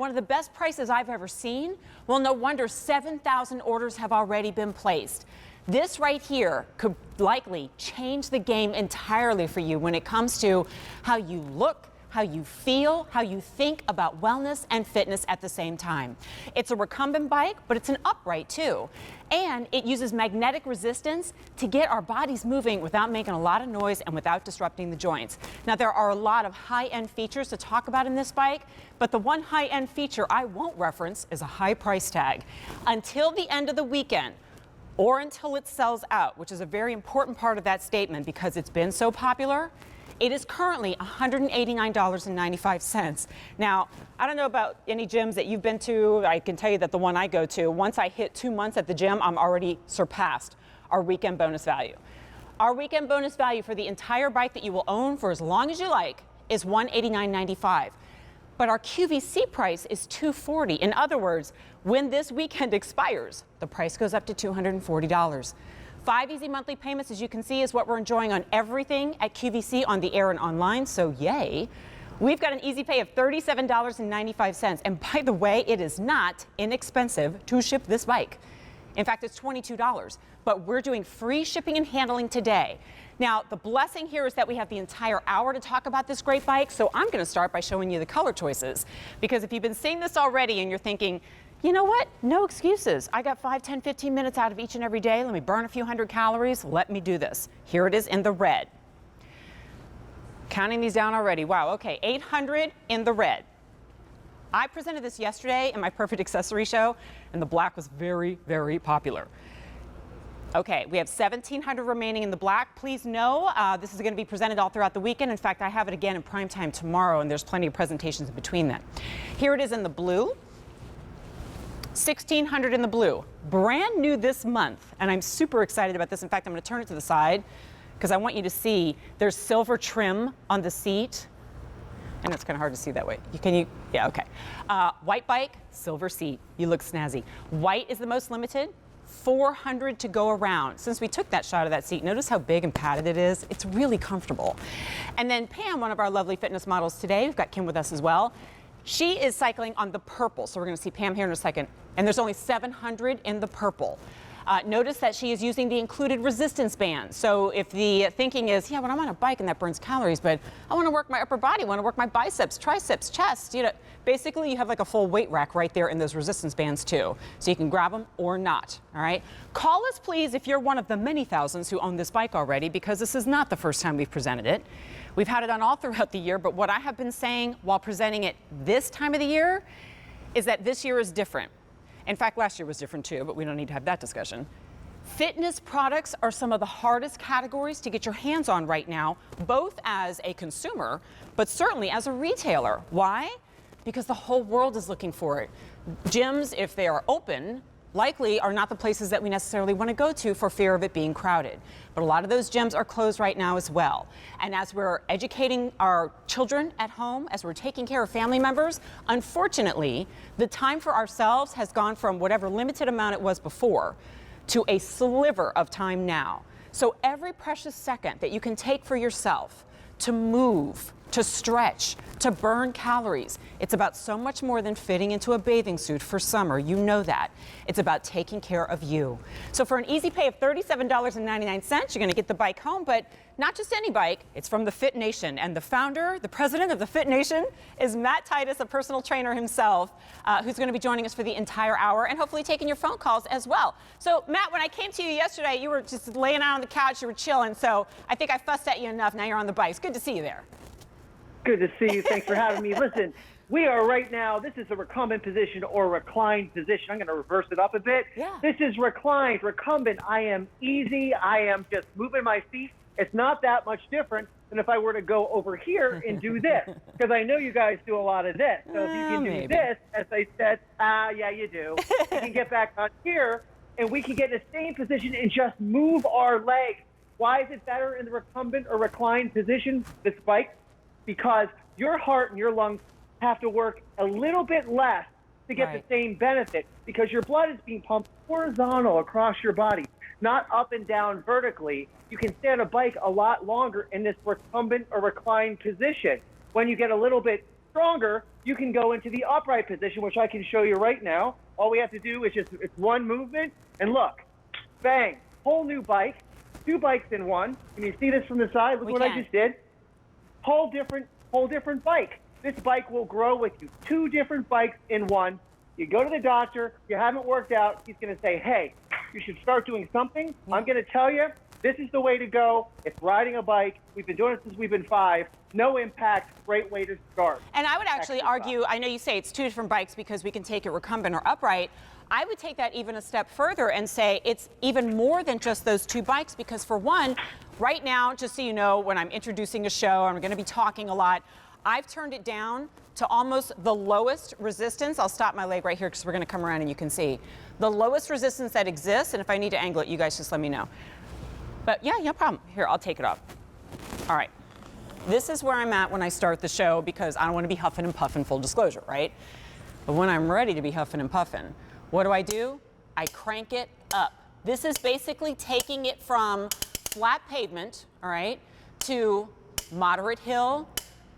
one of the best prices I've ever seen. Well, no wonder 7,000 orders have already been placed. This right here could likely change the game entirely for you when it comes to how you look, how you feel, how you think about wellness and fitness at the same time. It's a recumbent bike, but it's an upright too. And it uses magnetic resistance to get our bodies moving without making a lot of noise and without disrupting the joints. Now, there are a lot of high-end features to talk about in this bike, but the one high-end feature I won't reference is a high price tag. Until the end of the weekend, or until it sells out, which is a very important part of that statement because it's been so popular, it is currently $189.95. Now, I don't know about any gyms that you've been to. I can tell you that the one I go to, once I hit 2 months at the gym, I'm already surpassed our weekend bonus value. Our weekend bonus value for the entire bike that you will own for as long as you like is $189.95. But our QVC price is $240. In other words, when this weekend expires, the price goes up to $240. 5 easy monthly payments, as you can see, is what we're enjoying on everything at QVC on the air and online, so yay. We've got an easy pay of $37.95, and by the way, it is not inexpensive to ship this bike. In fact, it's $22, but we're doing free shipping and handling today. Now, the blessing here is that we have the entire hour to talk about this great bike, so I'm gonna start by showing you the color choices, because if you've been seeing this already and you're thinking, you know what? No excuses. I got 5, 10, 15 minutes out of each and every day. Let me burn a few hundred calories. Let me do this. Here it is in the red. Counting these down already. Wow, okay, 800 in the red. I presented this yesterday in my Perfect Accessory show, and the black was very, very popular. Okay, we have 1,700 remaining in the black. Please know this is going to be presented all throughout the weekend. In fact, I have it again in prime time tomorrow, and there's plenty of presentations in between that. Here it is in the blue. 1,600 in the blue, brand new this month, and I'm super excited about this. In fact, I'm going to turn it to the side because I want you to see there's silver trim on the seat, and it's kind of hard to see that way. Yeah, okay. White bike, silver seat. You look snazzy. White is the most limited. 400 to go around. Since we took that shot of that seat, notice how big and padded it is. It's really comfortable. And then Pam, one of our lovely fitness models today, we've got Kim with us as well. She is cycling on the purple, so we're going to see Pam here in a second. And there's only 700 in the purple. Notice that she is using the included resistance band. So if the thinking is, yeah, when I'm on a bike and that burns calories, but I want to work my upper body, I want to work my biceps, triceps, chest, you know, basically you have like a full weight rack right there in those resistance bands too. So you can grab them or not, all right? Call us please if you're one of the many thousands who own this bike already, because this is not the first time we've presented it. We've had it on all throughout the year, but what I have been saying while presenting it this time of the year is that this year is different. In fact, last year was different too, but we don't need to have that discussion. Fitness products are some of the hardest categories to get your hands on right now, both as a consumer, but certainly as a retailer. Why? Because the whole world is looking for it. Gyms, if they are open, likely are not the places that we necessarily want to go to for fear of it being crowded. But a lot of those gyms are closed right now as well. And as we're educating our children at home, as we're taking care of family members, unfortunately, the time for ourselves has gone from whatever limited amount it was before to a sliver of time now. So every precious second that you can take for yourself to move, to stretch, to burn calories. It's about so much more than fitting into a bathing suit for summer. You know that. It's about taking care of you. So for an easy pay of $37.99, you're going to get the bike home, but not just any bike. It's from the Fitnation, and the founder, the president of the Fitnation is Matt Titus, a personal trainer himself, who's going to be joining us for the entire hour and hopefully taking your phone calls as well. So Matt, when I came to you yesterday, you were just laying out on the couch, you were chilling, so I think I fussed at you enough. Now you're on the bike. It's good to see you there. Good to see you. Thanks for having me. Listen, we are right now, this is a recumbent position or reclined position. I'm going to reverse it up a bit. Yeah. This is reclined. Recumbent, I am easy. I am just moving my feet. It's not that much different than if I were to go over here and do this, because I know you guys do a lot of this. So if you can do this, as I said, yeah, you do. You can get back on here, and we can get in the same position and just move our legs. Why is it better in the recumbent or reclined position, this bike? Because your heart and your lungs have to work a little bit less to get the same benefit, because your blood is being pumped horizontal across your body, not up and down vertically. You can stay on a bike a lot longer in this recumbent or reclined position. When you get a little bit stronger, you can go into the upright position, which I can show you right now. All we have to do is it's one movement, and look, bang, whole new bike, 2 bikes in one. Can you see this from the side? Look what I just did. Whole different bike. This bike will grow with you. 2 different bikes in one. You go to the doctor, you haven't worked out, he's going to say, hey, you should start doing something. I'm going to tell you, this is the way to go. It's riding a bike. We've been doing it since we've been 5. No impact, great way to start. And I would actually argue, I know you say it's 2 different bikes because we can take it recumbent or upright. I would take that even a step further and say it's even more than just those 2 bikes, because for one, right now, just so you know, when I'm introducing a show, I'm going to be talking a lot, I've turned it down to almost the lowest resistance. I'll stop my leg right here because we're going to come around and you can see the lowest resistance that exists. And if I need to angle it, you guys just let me know. But yeah, no problem. Here, I'll take it off. All right. This is where I'm at when I start the show because I don't want to be huffing and puffing, full disclosure, right? But when I'm ready to be huffing and puffing, what do? I crank it up. This is basically taking it from flat pavement, all right, to moderate hill,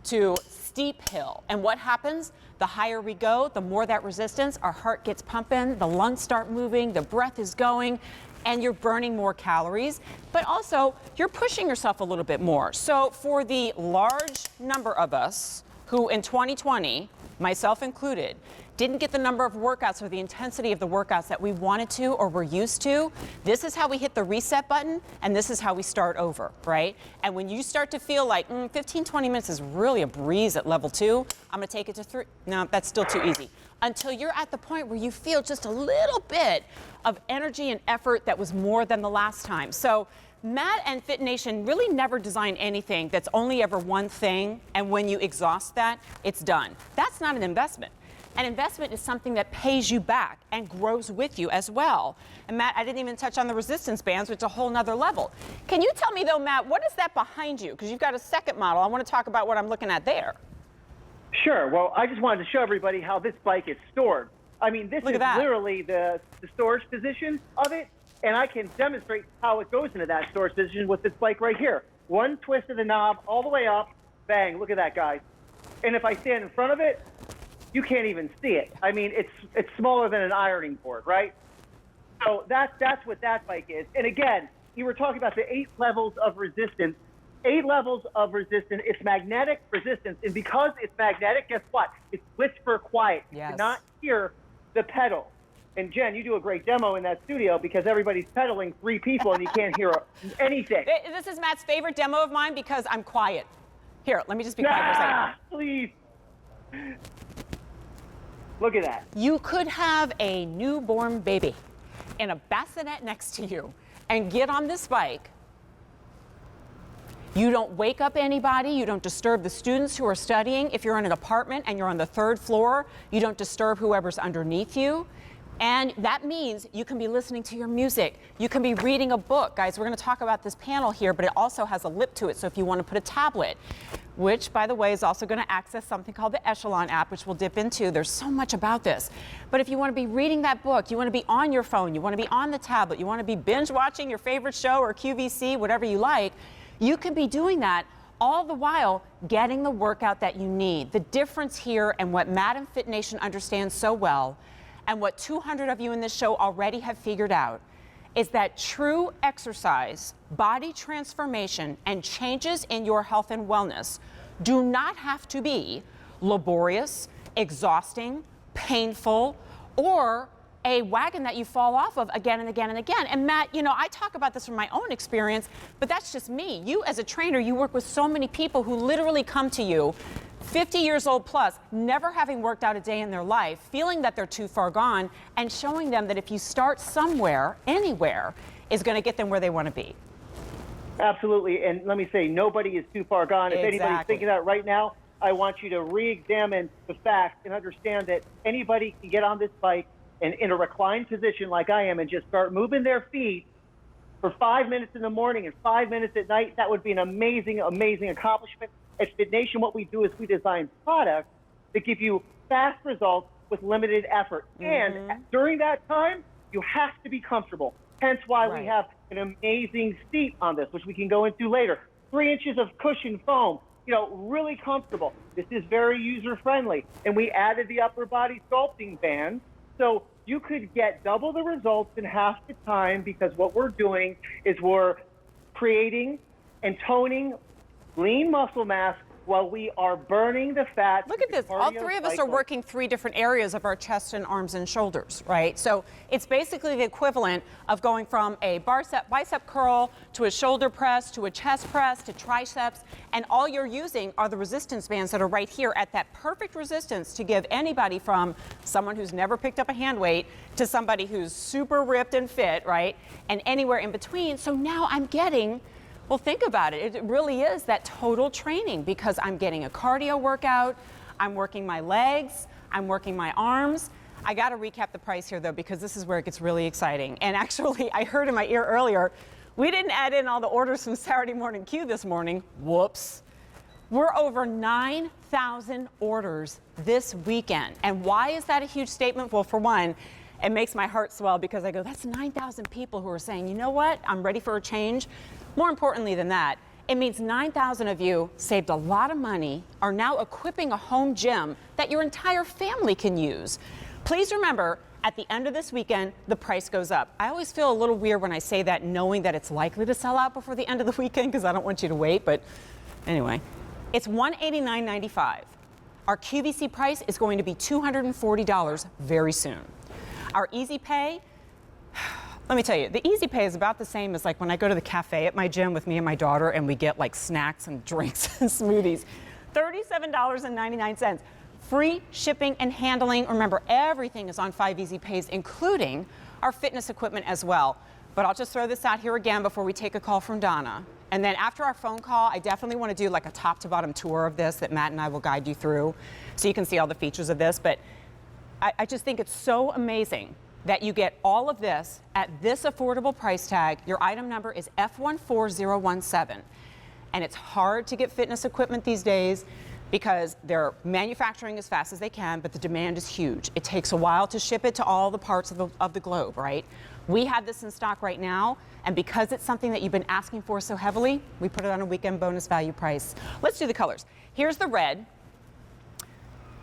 to steep hill. And what happens? The higher we go, the more that resistance, our heart gets pumping, the lungs start moving, the breath is going, and you're burning more calories, but also you're pushing yourself a little bit more. So for the large number of us who in 2020, myself included, didn't get the number of workouts or the intensity of the workouts that we wanted to or were used to, this is how we hit the reset button, and this is how we start over, right? And when you start to feel like 15, 20 minutes is really a breeze at level 2, I'm gonna take it to 3. No, that's still too easy. Until you're at the point where you feel just a little bit of energy and effort that was more than the last time. So Matt and Fitnation really never design anything that's only ever one thing, and when you exhaust that, it's done. That's not an investment. An investment is something that pays you back and grows with you as well. And Matt, I didn't even touch on the resistance bands, which is a whole nother level. Can you tell me though, Matt, what is that behind you? Because you've got a second model. I want to talk about what I'm looking at there. Sure. Well, I just wanted to show everybody how this bike is stored. I mean, this is literally the storage position of it, and I can demonstrate how it goes into that storage position with this bike right here. One twist of the knob all the way up, bang, look at that, guys. And if I stand in front of it, you can't even see it. I mean, it's smaller than an ironing board, right? So that's what that bike is. And again, you were talking about the 8 levels of resistance. 8 levels of resistance. It's magnetic resistance, and because it's magnetic, guess what? It's whisper quiet. Yes. You cannot hear the pedal. And Jen, you do a great demo in that studio because everybody's pedaling 3 people and you can't hear anything. This is Matt's favorite demo of mine because I'm quiet. Here, let me just be quiet for a second. Please. Look at that. You could have a newborn baby in a bassinet next to you and get on this bike. You don't wake up anybody. You don't disturb the students who are studying. If you're in an apartment and you're on the 3rd floor, you don't disturb whoever's underneath you. And that means you can be listening to your music. You can be reading a book. Guys, we're going to talk about this panel here, but it also has a lip to it. So if you want to put a tablet, which, by the way, is also going to access something called the Echelon app, which we'll dip into. There's so much about this. But if you want to be reading that book, you want to be on your phone, you want to be on the tablet, you want to be binge watching your favorite show or QVC, whatever you like, you can be doing that all the while getting the workout that you need. The difference here, and what Matt and Fitnation understand so well, and what 200 of you in this show already have figured out, is that true exercise, body transformation, and changes in your health and wellness do not have to be laborious, exhausting, painful, or a wagon that you fall off of again and again and again. And Matt, you know, I talk about this from my own experience, but that's just me. You as a trainer, you work with so many people who literally come to you 50 years old plus, never having worked out a day in their life, feeling that they're too far gone, and showing them that if you start somewhere, anywhere, is going to get them where they want to be. Absolutely. And let me say, nobody is too far gone. If anybody's thinking that right now, I want you to re-examine the facts and understand that anybody can get on this bike and in a reclined position like I am and just start moving their feet for 5 minutes in the morning and 5 minutes at night. That would be an amazing, amazing accomplishment. At Fitnation, what we do is we design products that give you fast results with limited effort. And during that time, you have to be comfortable. Hence why we have an amazing seat on this, which we can go into later. 3 inches of cushion foam. really comfortable. This is very user-friendly. And we added the upper body sculpting band. So you could get double the results in half the time, because what we're doing is we're creating and toning lean muscle mass while we are burning the fat. Look at this. All three of us are working 3 different areas of our chest and arms and shoulders, right? So it's basically the equivalent of going from a bicep curl to a shoulder press to a chest press to triceps, and all you're using are the resistance bands that are right here at that perfect resistance to give anybody, from someone who's never picked up a hand weight to somebody who's super ripped and fit, right? And anywhere in between. So now I'm getting, well, think about it. It really is that total training, because I'm getting a cardio workout, I'm working my legs, I'm working my arms. I got to recap the price here, though, because this is where it gets really exciting. And actually, I heard in my ear earlier, we didn't add in all the orders from Saturday Morning Q this morning. Whoops. We're over 9,000 orders this weekend. And why is that a huge statement? Well, for one, it makes my heart swell, because I go, that's 9,000 people who are saying, you know what, I'm ready for a change. More importantly than that, it means 9,000 of you saved a lot of money, are now equipping a home gym that your entire family can use. Please remember, at the end of this weekend, the price goes up. I always feel a little weird when I say that, knowing that it's likely to sell out before the end of the weekend, because I don't want you to wait, but anyway. It's $189.95. Our QVC price is going to be $240 very soon. Our Easy Pay, let me tell you, the Easy Pay is about the same as like when I go to the cafe at my gym with me and my daughter and we get like snacks and drinks and smoothies. $37.99. Free shipping and handling. Remember, everything is on 5 Easy Pays, including our fitness equipment as well. But I'll just throw this out here again before we take a call from Donna. And then after our phone call, I definitely want to do like a top to bottom tour of this that Matt and I will guide you through so you can see all the features of this. But I just think it's so amazing that you get all of this at this affordable price tag. Your item number is F14017. And it's hard to get fitness equipment these days because they're manufacturing as fast as they can, but the demand is huge. It takes a while to ship it to all the parts of the globe, right? We have this in stock right now, and because it's something that you've been asking for so heavily, we put it on a weekend bonus value price. Let's do the colors. Here's the red.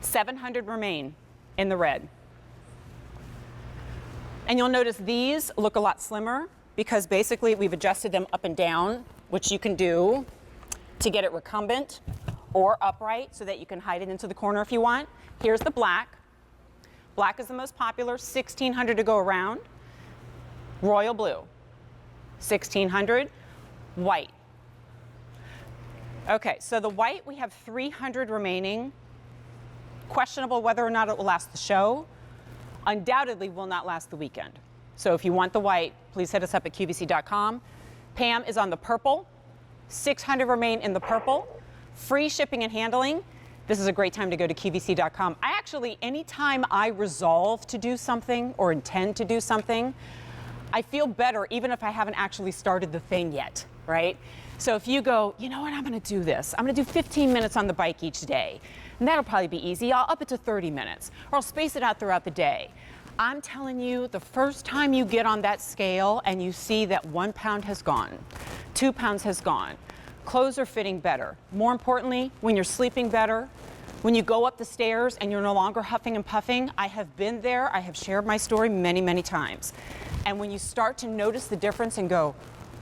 700 remain in the red. And you'll notice these look a lot slimmer because basically we've adjusted them up and down, which you can do to get it recumbent or upright so that you can hide it into the corner if you want. Here's the black. Black is the most popular, 1,600 to go around. Royal blue, 1,600. White. Okay, so the white, we have 300 remaining. Questionable whether or not it will last the show. Undoubtedly will not last the weekend. So if you want the white, please hit us up at QVC.com. Pam is on the purple. 600 remain in the purple. Free shipping and handling. This is a great time to go to QVC.com. I actually, anytime I resolve to do something or intend to do something, I feel better even if I haven't actually started the thing yet, right? So if you go, you know what, I'm gonna do this. I'm gonna do 15 minutes on the bike each day. And that'll probably be easy. I'll up it to 30 minutes, or I'll space it out throughout the day. I'm telling you, the first time you get on that scale and you see that 1 pound has gone, 2 pounds has gone, clothes are fitting better. More importantly, when you're sleeping better, when you go up the stairs and you're no longer huffing and puffing, I have been there, I have shared my story many, many times. And when you start to notice the difference and go,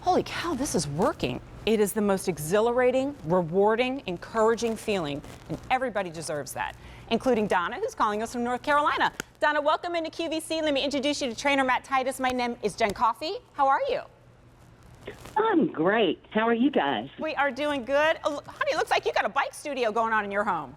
holy cow, this is working. It is the most exhilarating, rewarding, encouraging feeling, and everybody deserves that, including Donna, who's calling us from North Carolina. Donna, welcome into QVC. Let me introduce you to trainer Matt Titus. My name is Jen Coffey. How are you? I'm great. How are you guys? We are doing good. Oh, honey, it looks like you got a bike studio going on in your home.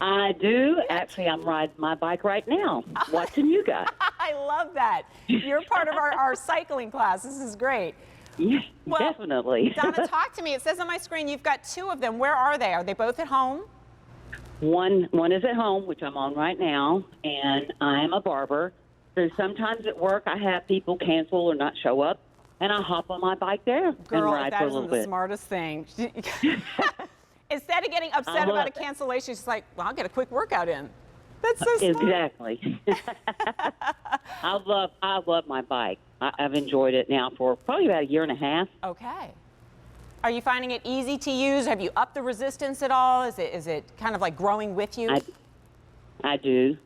I do. Actually, I'm riding my bike right now, watching you guys. I love that. You're part of our cycling class. This is great. Yeah, Well, definitely. Donna, talk to me. It says on my screen you've got 2 of them. Where are they? Are they both at home? One is at home, which I'm on right now, and I am a barber. So sometimes at work I have people cancel or not show up, and I hop on my bike there Girl, and ride that for a isn't little the bit. smartest thing. Instead of getting upset about a cancellation, she's like, well, I'll get a quick workout in. That's so smart. Exactly. I love my bike. I've enjoyed it now for probably about a year and a half. Okay. Are you finding it easy to use? Have you upped the resistance at all? Is it kind of like growing with you? I do.